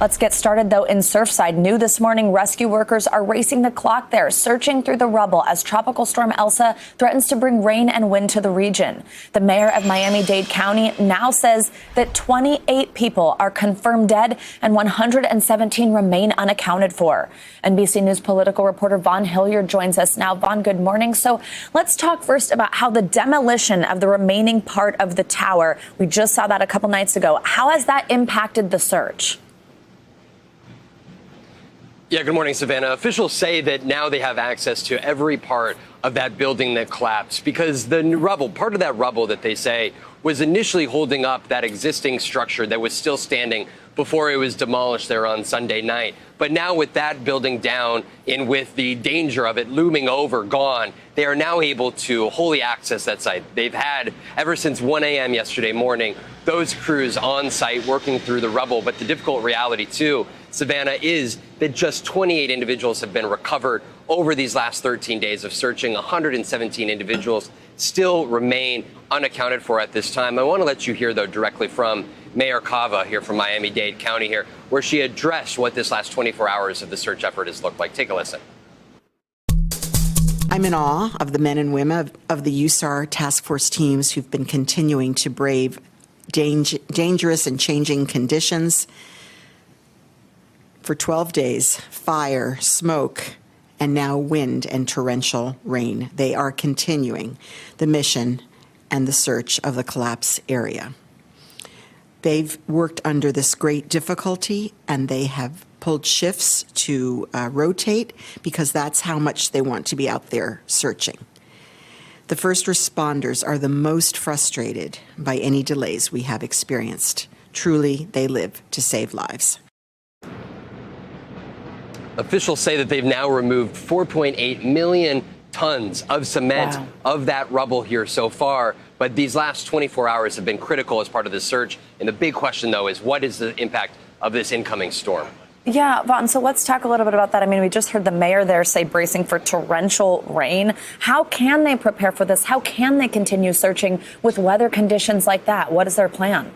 Let's get started, though, in Surfside. New this morning, rescue workers are racing the clock there, searching through the rubble as Tropical Storm Elsa threatens to bring rain and wind to the region. The mayor of Miami-Dade County now says that 28 people are confirmed dead and 117 remain unaccounted for. NBC News political reporter Vaughn Hilliard joins us now. Vaughn, good morning. So let's talk first about how the demolition of the remaining part of the tower, we just saw that a couple nights ago, how has that impacted the search? Yeah, good morning, Savannah. Officials say that now they have access to every part of that building that collapsed because the rubble, part of that rubble that they say was initially holding up that existing structure that was still standing before it was demolished there on Sunday night. But now with that building down and with the danger of it looming over, gone, they are now able to wholly access that site. They've had, ever since 1 a.m. yesterday morning, those crews on site working through the rubble. But the difficult reality, too, Savannah, is that just 28 individuals have been recovered over these last 13 days of searching. 117 individuals still remain unaccounted for at this time. I want to let you hear, though, directly from Mayor Cava here from Miami-Dade County here, where she addressed what this last 24 hours of the search effort has looked like. Take a listen. I'm in awe of the men and women of the USAR task force teams who've been continuing to brave dangerous and changing conditions. For 12 days, fire, smoke, and now wind and torrential rain. They are continuing the mission and the search of the collapse area. They've worked under this great difficulty, and they have pulled shifts to rotate because that's how much they want to be out there searching. The first responders are the most frustrated by any delays we have experienced. Truly, they live to save lives. Officials say that they've now removed 4.8 million tons of cement of that rubble here so far. But these last 24 hours have been critical as part of the search. And the big question, though, is what is the impact of this incoming storm? Yeah, Vaughn, so let's talk a little bit about that. I mean, we just heard the mayor there say bracing for torrential rain. How can they prepare for this? How can they continue searching with weather conditions like that? What is their plan?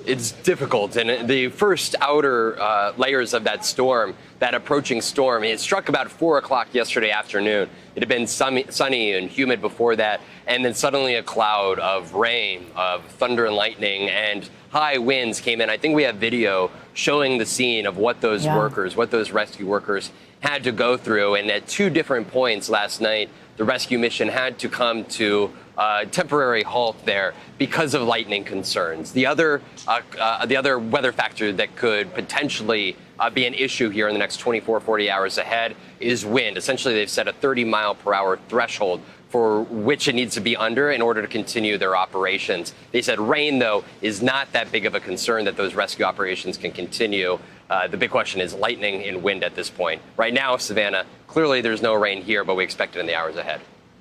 It's difficult, and the first outer layers of that storm, that approaching storm, it struck about 4 o'clock yesterday afternoon. It had been sunny and humid before that, and then suddenly a cloud of rain, of thunder and lightning, and high winds came in. I think we have video showing the scene of what those workers, what those rescue workers had to go through, and at 2 different points last night, the rescue mission had to come to a temporary halt there because of lightning concerns. The other weather factor that could potentially be an issue here in the next 24, 40 hours ahead is wind. Essentially, they've set a 30-mile-per-hour threshold for which it needs to be under in order to continue their operations. They said rain, though, is not that big of a concern that those rescue operations can continue. The big question is lightning and wind at this point. Right now, Savannah, clearly there's no rain here, but we expect it in the hours ahead.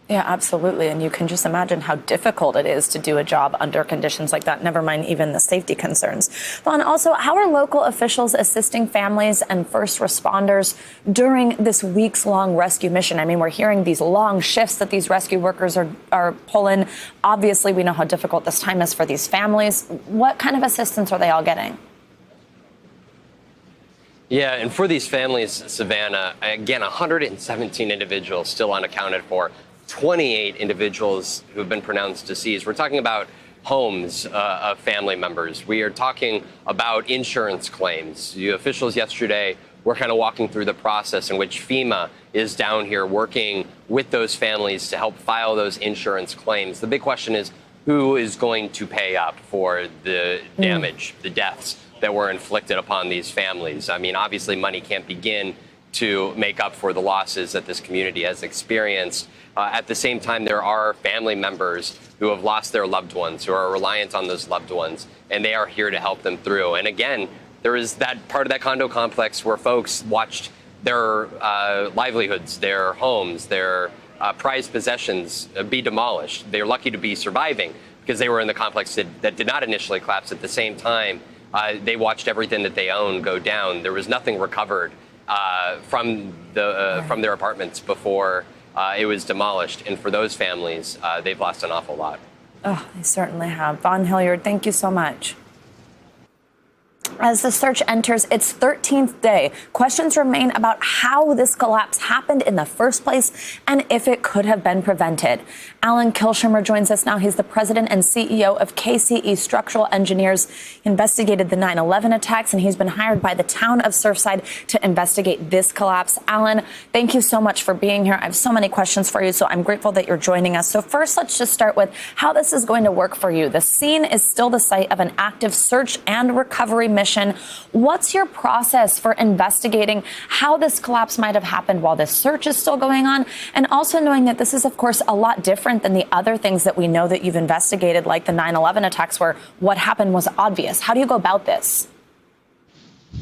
Yeah, absolutely. And you can just imagine how difficult it is to do a job under conditions like that, never mind even the safety concerns. Vaughn, also, how are local officials assisting families and first responders during this weeks-long rescue mission? I mean, we're hearing these long shifts that these rescue workers are pulling. Obviously, we know how difficult this time is for these families. What kind of assistance are they all getting? Yeah, and for these families, Savannah, again, 117 individuals still unaccounted for. 28 individuals who have been pronounced deceased. We're talking about homes of family members. We are talking about insurance claims. The officials yesterday were kind of walking through the process in which FEMA is down here working with those families to help file those insurance claims. The big question is who is going to pay up for the damage, the deaths that were inflicted upon these families. I mean, obviously money can't begin to make up for the losses that this community has experienced. At the same time, there are family members who have lost their loved ones, who are reliant on those loved ones, and they are here to help them through. And again, there is that part of that condo complex where folks watched their livelihoods, their homes, their prized possessions be demolished. They're lucky to be surviving because they were in the complex that did not initially collapse. At the same time, they watched everything that they own go down. There was nothing recovered from their apartments before it was demolished. And for those families, they've lost an awful lot. Oh, they certainly have. Vaughn Hilliard, thank you so much. As the search enters its 13th day, questions remain about how this collapse happened in the first place and if it could have been prevented. Alan Kilsheimer joins us now. He's the president and CEO of KCE Structural Engineers. He investigated the 9/11 attacks, and he's been hired by the town of Surfside to investigate this collapse. Alan, thank you so much for being here. I have so many questions for you, so I'm grateful that you're joining us. So first, let's just start with how this is going to work for you. The scene is still the site of an active search and recovery mission. What's your process for investigating how this collapse might have happened while this search is still going on? And also knowing that this is, of course, a lot different than the other things that we know that you've investigated, like the 9/11 attacks, where what happened was obvious. How do you go about this?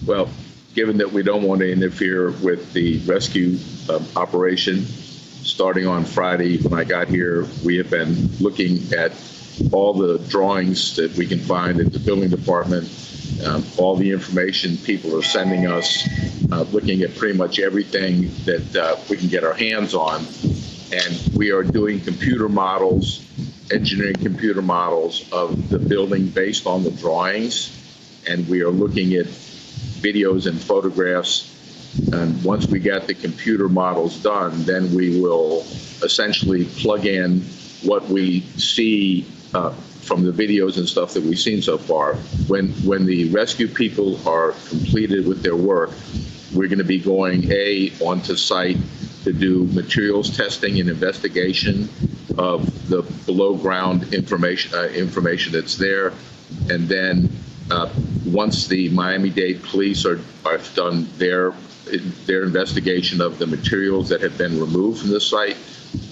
Well, given that we don't want to interfere with the rescue operation, starting on Friday when I got here, we have been looking at all the drawings that we can find at the building department, all the information people are sending us, looking at pretty much everything that we can get our hands on. And we are doing computer models, engineering computer models of the building based on the drawings. And we are looking at videos and photographs. And once we get the computer models done, then we will essentially plug in what we see from the videos and stuff that we've seen so far. When the rescue people are completed with their work, we're going to be going onto site to do materials testing and investigation of the below ground information that's there, and then once the Miami-Dade police are done their investigation of the materials that have been removed from the site,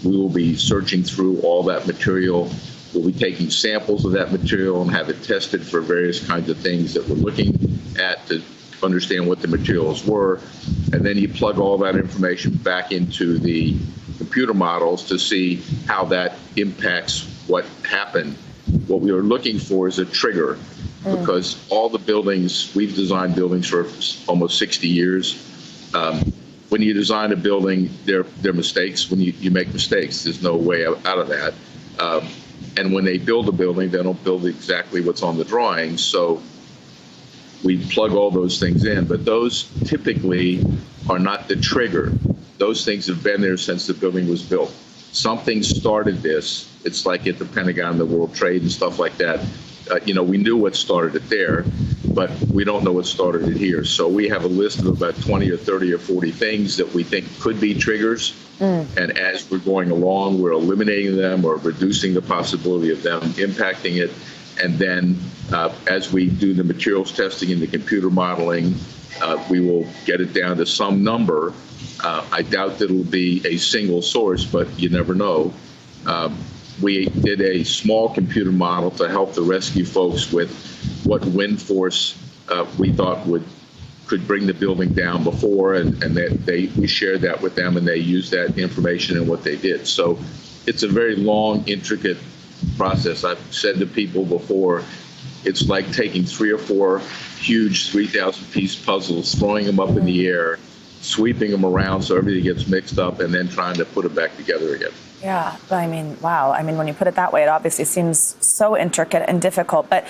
we will be searching through all that material. We'll be taking samples of that material and have it tested for various kinds of things that we're looking at to understand what the materials were. And then you plug all that information back into the computer models to see how that impacts what happened. What we are looking for is a trigger, because all the buildings, we've designed buildings for almost 60 years. When you design a building, there are mistakes. When you make mistakes, there's no way out of that. And when they build a building, they don't build exactly what's on the drawings. So we plug all those things in, but those typically are not the trigger. Those things have been there since the building was built. Something started this. It's like at the Pentagon, the World Trade and stuff like that. We knew what started it there, but we don't know what started it here. So we have a list of about 20 or 30 or 40 things that we think could be triggers. And as we're going along, we're eliminating them or reducing the possibility of them impacting it. And then as we do the materials testing and the computer modeling, we will get it down to some number. I doubt that it'll be a single source, but you never know. We did a small computer model to help the rescue folks with what wind force we thought could bring the building down before, and we shared that with them, and they used that information in what they did. So it's a very long, intricate process. I've said to people before, it's like taking 3 or 4 huge 3,000-piece puzzles, throwing them up in the air, sweeping them around so everything gets mixed up, and then trying to put it back together again. Yeah, I mean, wow. I mean, when you put it that way, it obviously seems so intricate and difficult. But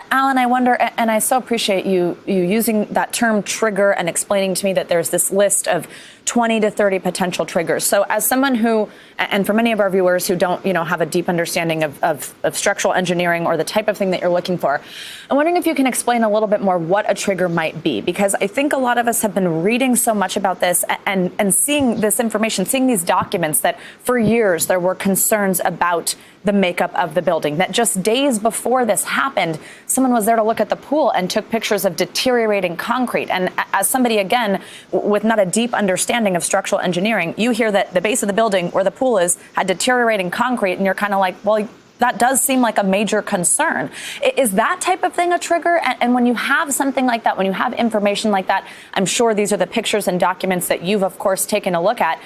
Alan, I wonder, and I so appreciate you using that term trigger and explaining to me that there's this list of 20 to 30 potential triggers. So as someone who, and for many of our viewers who don't, have a deep understanding of structural engineering or the type of thing that you're looking for, I'm wondering if you can explain a little bit more what a trigger might be, because I think a lot of us have been reading so much about this and seeing this information, seeing these documents that for years there were concerns about the makeup of the building, that just days before this happened, someone was there to look at the pool and took pictures of deteriorating concrete. And as somebody, again, with not a deep understanding of structural engineering, you hear that the base of the building where the pool is had deteriorating concrete, and you're kind of like, well, that does seem like a major concern. Is that type of thing a trigger? And when you have something like that, when you have information like that, I'm sure these are the pictures and documents that you've, of course, taken a look at.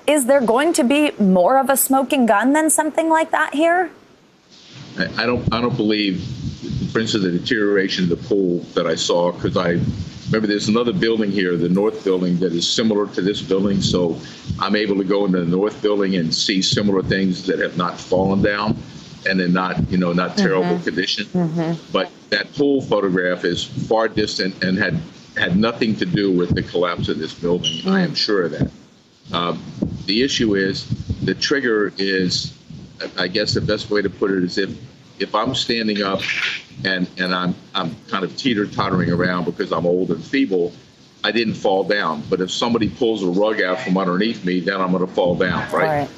Is there going to be more of a smoking gun than something like that here? I don't believe, for instance, the deterioration of the pool that I saw, because I remember there's another building here, the north building, that is similar to this building. So I'm able to go into the north building and see similar things that have not fallen down. and in not terrible condition. But that pool photograph is far distant and had nothing to do with the collapse of this building. I am sure of that. The issue is the trigger is, I guess the best way to put it is if I'm standing up and I'm kind of teeter-tottering around because I'm old and feeble, I didn't fall down. But if somebody pulls a rug out from underneath me, then I'm going to fall down, right?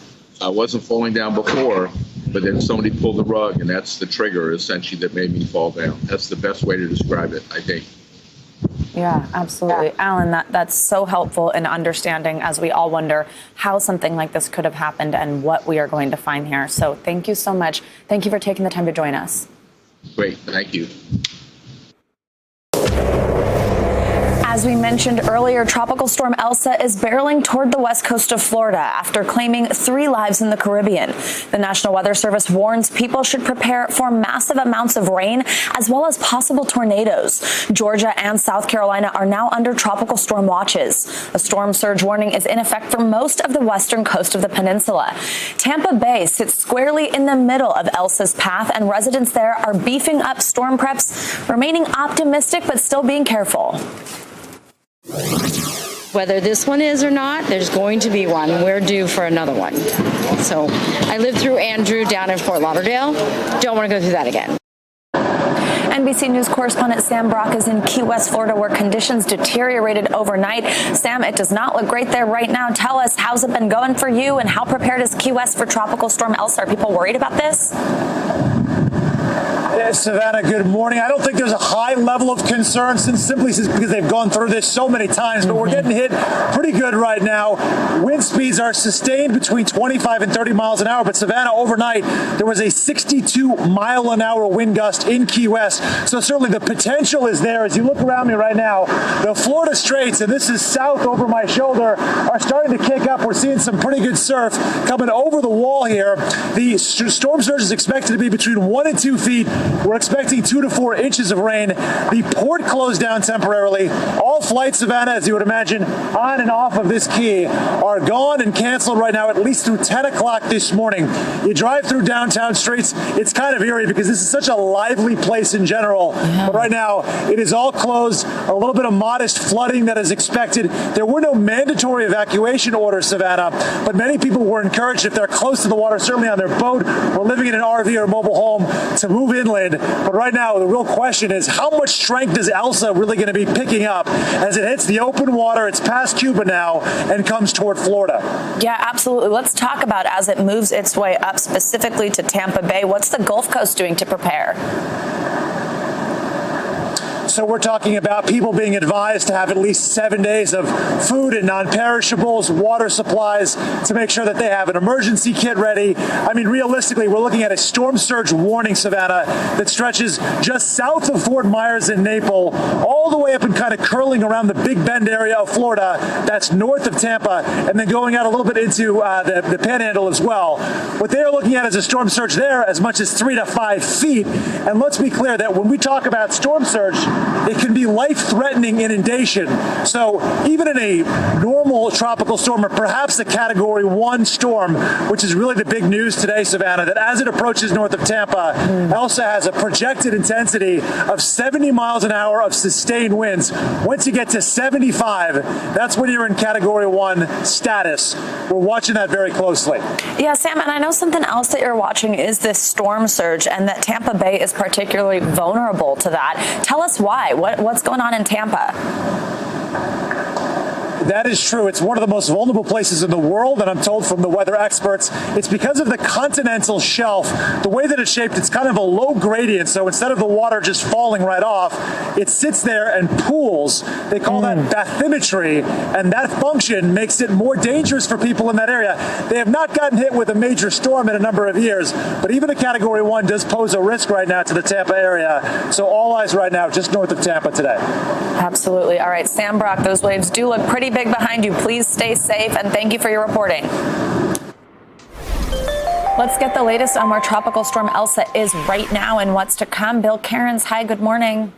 I wasn't falling down before, but then somebody pulled the rug, and that's the trigger, essentially, that made me fall down. That's the best way to describe it, I think. Yeah, absolutely. Yeah. Alan, that's so helpful in understanding as we all wonder how something like this could have happened and what we are going to find here. So thank you so much. Thank you for taking the time to join us. Great. Thank you. As we mentioned earlier, Tropical Storm Elsa is barreling toward the west coast of Florida after claiming 3 lives in the Caribbean. The National Weather Service warns people should prepare for massive amounts of rain as well as possible tornadoes. Georgia and South Carolina are now under tropical storm watches. A storm surge warning is in effect for most of the western coast of the peninsula. Tampa Bay sits squarely in the middle of Elsa's path, and residents there are beefing up storm preps, remaining optimistic but still being careful. Whether this one is or not, there's going to be one. We're due for another one. So I lived through Andrew down in Fort Lauderdale. Don't want to go through that again. NBC News correspondent Sam Brock is in Key West, Florida, where conditions deteriorated overnight. Sam, it does not look great there right now. Tell us, how's it been going for you, and how prepared is Key West for Tropical Storm Elsa? Are people worried about this? Savannah, good morning. I don't think there's a high level of concern simply because they've gone through this so many times, but we're getting hit pretty good right now. Wind speeds are sustained between 25 and 30 miles an hour, but Savannah, overnight, there was a 62-mile-an-hour wind gust in Key West, so certainly the potential is there. As you look around me right now, the Florida Straits, and this is south over my shoulder, are starting to kick up. We're seeing some pretty good surf coming over the wall here. The storm surge is expected to be between 1 and 2 feet. We're expecting 2 to 4 inches of rain. The port closed down temporarily. All flights, Savannah, as you would imagine, on and off of this key are gone and canceled right now, at least through 10 o'clock this morning. You drive through downtown Straits, it's kind of eerie because this is such a lively place in general. Yeah. But right now, it is all closed. A little bit of modest flooding that is expected. There were no mandatory evacuation orders, Savannah, but many people were encouraged, if they're close to the water, certainly on their boat or living in an RV or mobile home, to move inland. But right now, the real question is, how much strength is Elsa really going to be picking up as it hits the open water? It's past Cuba now and comes toward Florida. Yeah, absolutely. Let's talk about as it moves its way up specifically to Tampa Bay. What's the Gulf Coast doing to prepare? So we're talking about people being advised to have at least 7 days of food and non-perishables, water supplies, to make sure that they have an emergency kit ready. I mean, realistically, we're looking at a storm surge warning, Savannah, that stretches just south of Fort Myers and Naples, all the way up and kind of curling around the Big Bend area of Florida. That's north of Tampa, and then going out a little bit into the Panhandle as well. What they're looking at is a storm surge there as much as 3 to 5 feet. And let's be clear that when we talk about storm surge, it can be life-threatening inundation. So even in a normal tropical storm, or perhaps a Category 1 storm, which is really the big news today, Savannah, that as it approaches north of Tampa, Elsa has a projected intensity of 70 miles an hour of sustained winds. Once you get to 75, that's when you're in Category 1 status. We're watching that very closely. Yeah, Sam, and I know something else that you're watching is this storm surge, and that Tampa Bay is particularly vulnerable to that. Tell us why. What's going on in Tampa? That is true. It's one of the most vulnerable places in the world, and I'm told from the weather experts, it's because of the continental shelf. The way that it's shaped, it's kind of a low gradient, so instead of the water just falling right off, it sits there and pools. They call that bathymetry, and that function makes it more dangerous for people in that area. They have not gotten hit with a major storm in a number of years, but even a Category 1 does pose a risk right now to the Tampa area. So all eyes right now just north of Tampa today. Absolutely. All right, Sam Brock, those waves do look pretty big behind you. Please stay safe, and thank you for your reporting. Let's get the latest on where Tropical Storm Elsa is right now and what's to come. Bill Cairns, hi, good morning.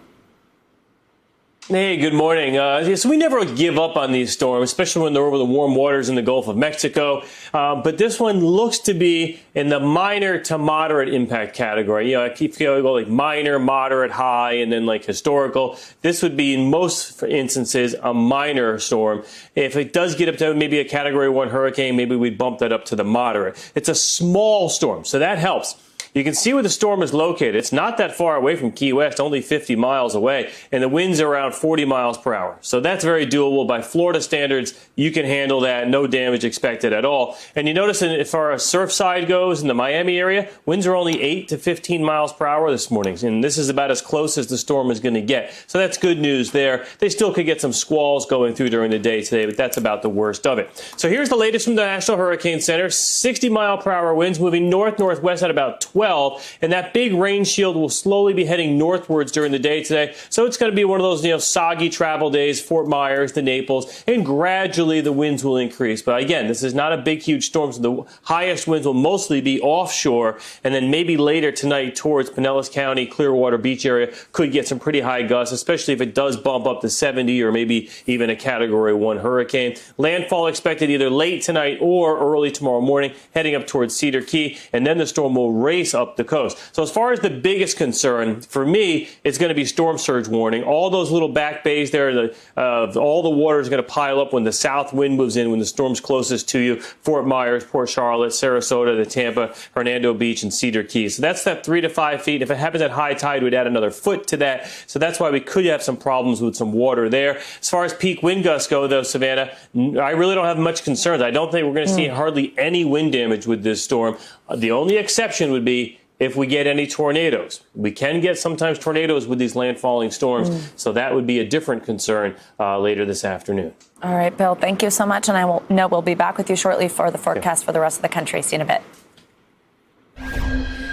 Hey, good morning. So we never give up on these storms, especially when they're over the warm waters in the Gulf of Mexico. But this one looks to be in the minor to moderate impact category. You know, I keep going like minor, moderate, high, and then like historical. This would be in most instances a minor storm. If it does get up to maybe a category 1 hurricane, maybe we'd bump that up to the moderate. It's a small storm, so that helps. You can see where the storm is located. It's not that far away from Key West, only 50 miles away, and the winds are around 40 miles per hour. So that's very doable. By Florida standards, you can handle that. No damage expected at all. And you notice as far as Surfside goes in the Miami area, winds are only 8 to 15 miles per hour this morning. And this is about as close as the storm is going to get. So that's good news there. They still could get some squalls going through during the day today, but that's about the worst of it. So here's the latest from the National Hurricane Center. 60 mile per hour winds moving north-northwest at about 12. And that big rain shield will slowly be heading northwards during the day today. So it's going to be one of those, soggy travel days, Fort Myers to Naples, and gradually the winds will increase. But again, this is not a big, huge storm. So the highest winds will mostly be offshore. And then maybe later tonight towards Pinellas County, Clearwater Beach area could get some pretty high gusts, especially if it does bump up to 70 or maybe even a category 1 hurricane. Landfall expected either late tonight or early tomorrow morning, heading up towards Cedar Key. And then the storm will race up the coast. So as far as the biggest concern for me, it's going to be storm surge warning. All those little back bays there, all the water is going to pile up when the south wind moves in, when the storm's closest to you. Fort Myers, Port Charlotte, Sarasota, the Tampa, Hernando Beach, and Cedar Key. So that's that 3 to 5 feet. If it happens at high tide, we'd add another foot to that. So that's why we could have some problems with some water there. As far as peak wind gusts go, though, Savannah, I really don't have much concerns. I don't think we're going to see hardly any wind damage with this storm. The only exception would be if we get any tornadoes. We can get sometimes tornadoes with these landfalling storms, so that would be a different concern later this afternoon. All right, Bill, thank you so much, and I know we'll be back with you shortly for the forecast for the rest of the country. See you in a bit.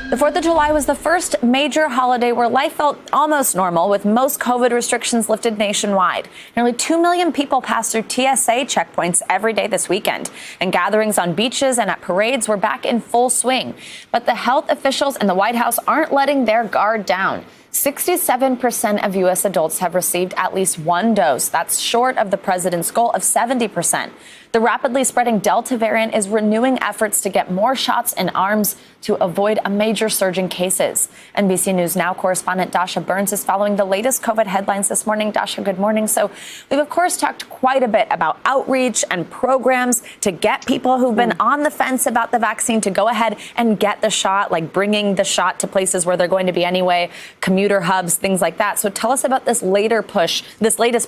The 4th of July was the first major holiday where life felt almost normal, with most COVID restrictions lifted nationwide. Nearly 2 million people passed through TSA checkpoints every day this weekend, and gatherings on beaches and at parades were back in full swing. But the health officials in the White House aren't letting their guard down. 67% of U.S. adults have received at least one dose. That's short of the president's goal of 70%. The rapidly spreading Delta variant is renewing efforts to get more shots in arms to avoid a major surge in cases. NBC News Now correspondent Dasha Burns is following the latest COVID headlines this morning. Dasha, good morning. So we've, of course, talked quite a bit about outreach and programs to get people who've been on the fence about the vaccine to go ahead and get the shot, like bringing the shot to places where they're going to be anyway, commuter hubs, things like that. So tell us about this latest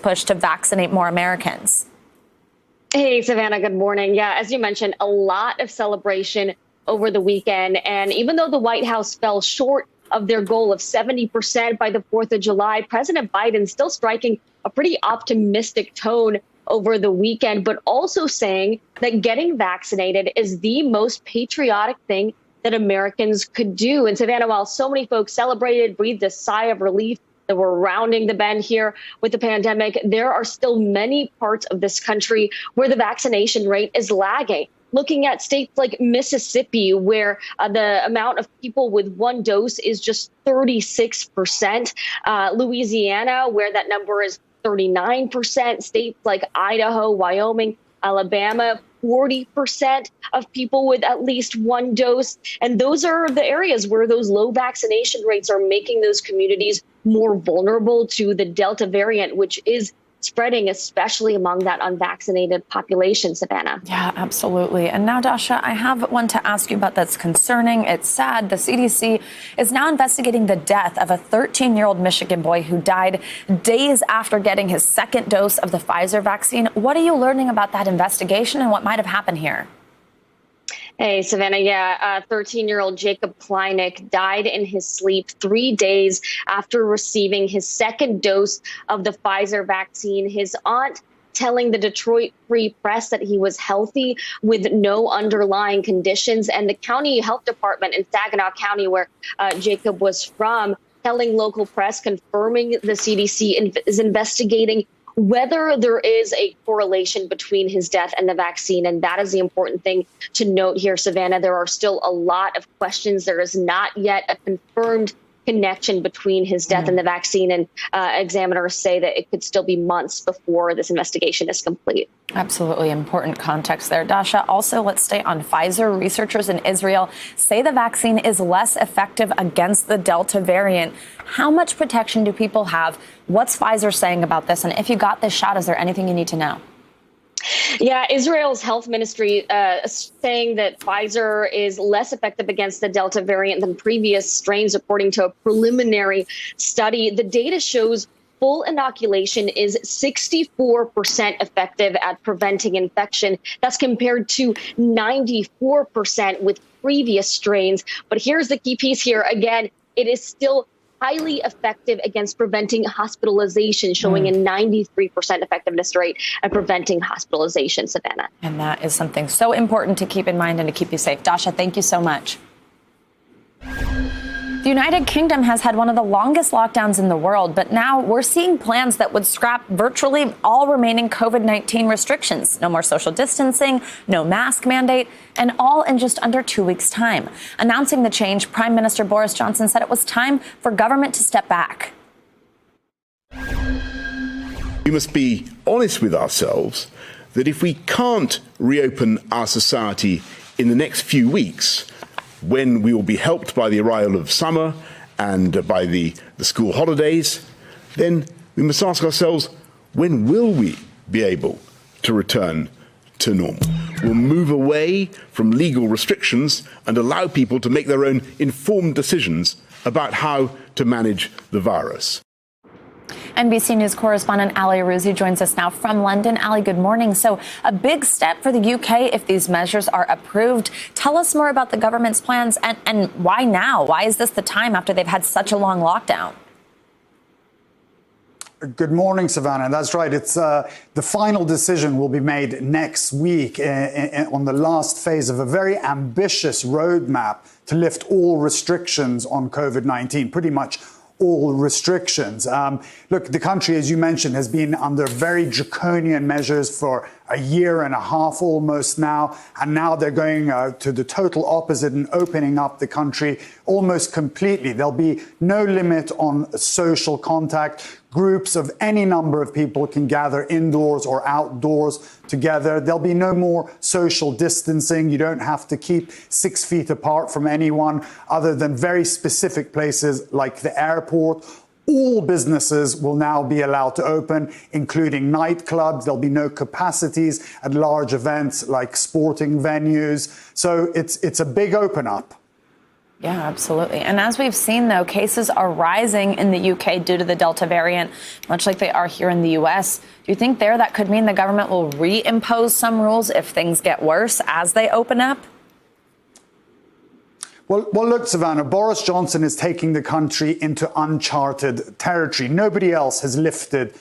push to vaccinate more Americans. Hey, Savannah, good morning. Yeah, as you mentioned, a lot of celebration over the weekend. And even though the White House fell short of their goal of 70% by the 4th of July, President Biden still striking a pretty optimistic tone over the weekend, but also saying that getting vaccinated is the most patriotic thing that Americans could do. And Savannah, while so many folks celebrated, breathed a sigh of relief that we're rounding the bend here with the pandemic, there are still many parts of this country where the vaccination rate is lagging. Looking at states like Mississippi, where the amount of people with one dose is just 36%. Louisiana, where that number is 39%. States like Idaho, Wyoming, Alabama, 40% of people with at least one dose. And those are the areas where those low vaccination rates are making those communities more vulnerable to the Delta variant, which is spreading, especially among that unvaccinated population, Savannah. Yeah, absolutely. And now, Dasha, I have one to ask you about that's concerning. It's sad. The CDC is now investigating the death of a 13-year-old Michigan boy who died days after getting his second dose of the Pfizer vaccine. What are you learning about that investigation and what might have happened here? Hey, Savannah. Yeah, 13-year-old Jacob Kleinick died in his sleep 3 days after receiving his second dose of the Pfizer vaccine. His aunt telling the Detroit Free Press that he was healthy with no underlying conditions. And the county health department in Saginaw County, where Jacob was from, telling local press, confirming the CDC is investigating whether there is a correlation between his death and the vaccine. And that is the important thing to note here, Savannah. There are still a lot of questions. There is not yet a confirmed connection between his death and the vaccine. And examiners say that it could still be months before this investigation is complete. Absolutely important context there, Dasha. Also, let's stay on Pfizer. Researchers in Israel say the vaccine is less effective against the Delta variant. How much protection do people have? What's Pfizer saying about this? And if you got this shot, is there anything you need to know? Yeah, Israel's health ministry saying that Pfizer is less effective against the Delta variant than previous strains, according to a preliminary study. The data shows full inoculation is 64% effective at preventing infection. That's compared to 94% with previous strains. But here's the key piece here. Again, it is still highly effective against preventing hospitalization, showing a 93% effectiveness rate at preventing hospitalization, Savannah. And that is something so important to keep in mind and to keep you safe. Dasha, thank you so much. The United Kingdom has had one of the longest lockdowns in the world, but now we're seeing plans that would scrap virtually all remaining COVID-19 restrictions. No more social distancing, no mask mandate, and all in just under 2 weeks' time. Announcing the change, Prime Minister Boris Johnson said it was time for government to step back. We must be honest with ourselves that if we can't reopen our society in the next few weeks, when we will be helped by the arrival of summer and by the school holidays, then we must ask ourselves, when will we be able to return to normal? We'll move away from legal restrictions and allow people to make their own informed decisions about how to manage the virus. NBC News correspondent Ali Arouzi joins us now from London. Ali, good morning. So a big step for the UK if these measures are approved. Tell us more about the government's plans and why now? Why is this the time after they've had such a long lockdown? Good morning, Savannah. That's right. It's the final decision will be made next week on the last phase of a very ambitious roadmap to lift all restrictions on COVID-19, pretty much all restrictions. Look, the country, as you mentioned, has been under very draconian measures for a year and a half almost now. And now they're going to the total opposite and opening up the country almost completely. There'll be no limit on social contact. Groups of any number of people can gather indoors or outdoors together. There'll be no more social distancing. You don't have to keep 6 feet apart from anyone other than very specific places like the airport. All businesses will now be allowed to open, including nightclubs. There'll be no capacities at large events like sporting venues. So it's a big open up. Yeah, absolutely. And as we've seen, though, cases are rising in the UK due to the Delta variant, much like they are here in the U.S. Do you think that could mean the government will reimpose some rules if things get worse as they open up? Well, look, Savannah, Boris Johnson is taking the country into uncharted territory. Nobody else has lifted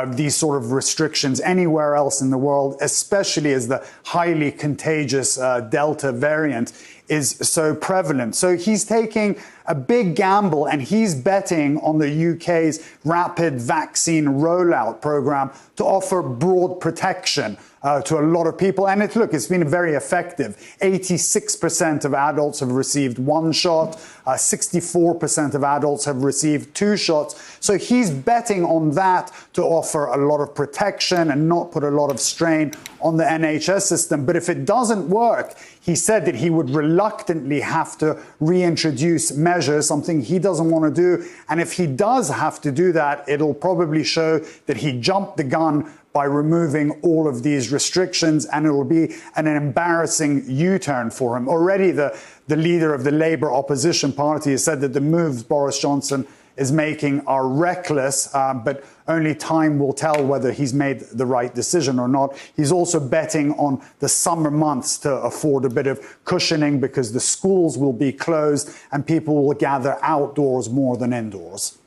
these sort of restrictions anywhere else in the world, especially as the highly contagious Delta variant is so prevalent. So he's taking a big gamble and he's betting on the UK's rapid vaccine rollout program to offer broad protection to a lot of people. And it's been very effective. 86% of adults have received one shot. 64% of adults have received 2 shots. So he's betting on that to offer a lot of protection and not put a lot of strain on the NHS system. But if it doesn't work, he said that he would reluctantly have to reintroduce measures, something he doesn't want to do. And if he does have to do that, it'll probably show that he jumped the gun by removing all of these restrictions, and it will be an embarrassing U-turn for him. Already the leader of the Labour opposition party has said that the moves Boris Johnson is making are reckless, but only time will tell whether he's made the right decision or not. He's also betting on the summer months to afford a bit of cushioning because the schools will be closed and people will gather outdoors more than indoors.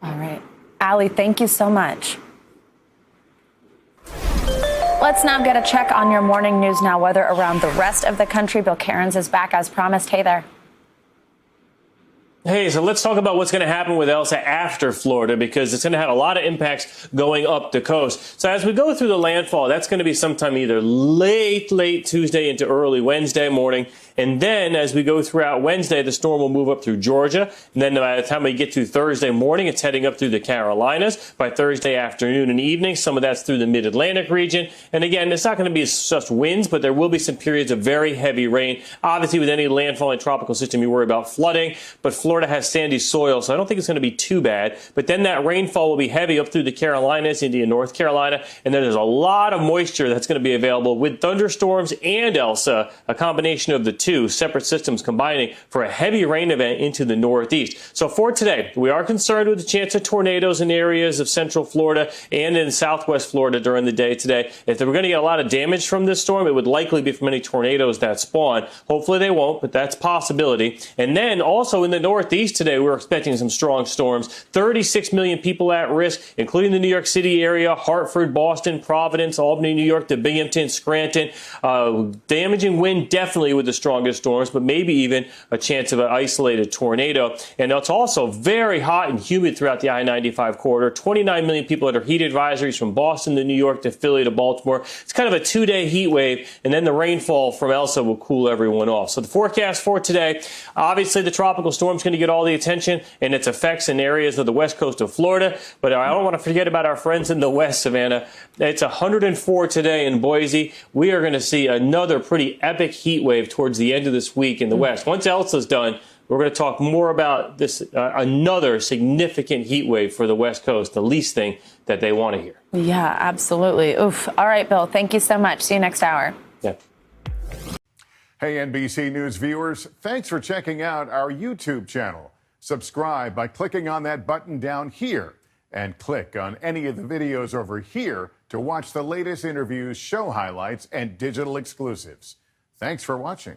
All right. Ali, thank you so much. Let's now get a check on your morning news now weather around the rest of the country. Bill Cairns is back as promised. Hey there. Hey, so let's talk about what's going to happen with Elsa after Florida, because it's going to have a lot of impacts going up the coast. So as we go through the landfall, that's going to be sometime either late Tuesday into early Wednesday morning. And then as we go throughout Wednesday, the storm will move up through Georgia. And then by the time we get to Thursday morning, it's heading up through the Carolinas. By Thursday afternoon and evening, some of that's through the mid-Atlantic region. And again, it's not going to be such winds, but there will be some periods of very heavy rain. Obviously, with any landfalling tropical system, you worry about flooding. But Florida has sandy soil, so I don't think it's going to be too bad. But then that rainfall will be heavy up through the Carolinas, into North Carolina. And then there's a lot of moisture that's going to be available with thunderstorms and Elsa, a combination of the two separate systems combining for a heavy rain event into the Northeast. So for today, we are concerned with the chance of tornadoes in areas of central Florida and in southwest Florida during the day today. If we're going to get a lot of damage from this storm, it would likely be from any tornadoes that spawn. Hopefully they won't, but that's a possibility. And then also in the Northeast today, we're expecting some strong storms. 36 million people at risk, including the New York City area, Hartford, Boston, Providence, Albany, New York, to Binghamton, Scranton. Damaging wind definitely with the strongest storms, but maybe even a chance of an isolated tornado. And it's also very hot and humid throughout the I-95 corridor. 29 million people under heat advisories from Boston to New York to Philly to Baltimore. It's kind of a 2-day heat wave, and then the rainfall from Elsa will cool everyone off. So the forecast for today, obviously the tropical storm's going to get all the attention and its effects in areas of the west coast of Florida. But I don't want to forget about our friends in the west, Savannah. It's 104 today in Boise. We are going to see another pretty epic heat wave towards the end of this week in the west. Once Elsa's done, we're going to talk more about this, another significant heat wave for the West Coast, the least thing that they want to hear. Yeah, absolutely. Oof. All right, Bill, thank you so much. See you next hour. Yeah. Hey, NBC News viewers, thanks for checking out our YouTube channel. Subscribe by clicking on that button down here and click on any of the videos over here to watch the latest interviews, show highlights, and digital exclusives. Thanks for watching.